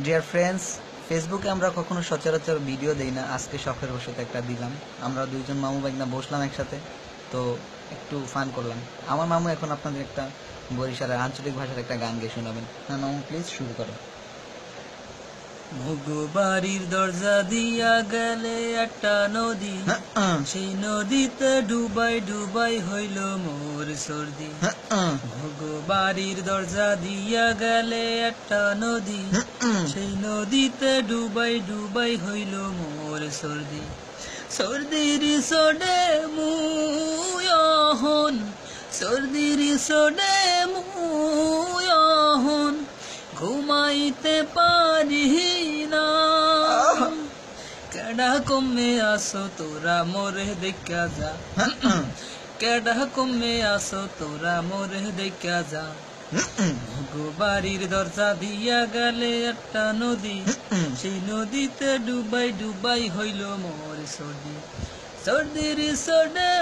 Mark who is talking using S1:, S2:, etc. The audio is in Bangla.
S1: ডিয়ার ফ্রেন্ডস, ফেসবুকে আমরা কখনো সচরাচর ভিডিও দেই না, আজকে শখের বশত একটা দিলাম। আমরা দুইজন মামু ভাইগনা বসলাম একসাথে, তো একটু ফান করলাম। আমার মামু এখন আপনাদের একটা বরিশালের আঞ্চলিক ভাষার একটা গান গেয়ে শোনাবেন। হ্যাঁ মামু, প্লিজ শুরু করো।
S2: বাড়ির দরজা দিয়া গেলে একটা নদী, সেই নদীতে ডুবাই ডুবাই হইল মোর সর্দি। বাড়ির দরজা দিয়া গেলে একটা নদী, সেই নদীতে ডুবাই ডুবাই হইল মোর সর্দি। সর্দির সোডে মুয়হন, সর্দির সোডে মুয়হন, ঘুমাইতে পারি না। কেডা কমে আসো তোরা মোরে দেখা যা, কেডা কমে আসো তোরা মোরে দেখা যা। বাড়ির দরজা দিয়া গেলে একটা নদী, সেই নদীতে ডুবাই ডুবাই হইল মোর সর্দি। সর্দির সোডে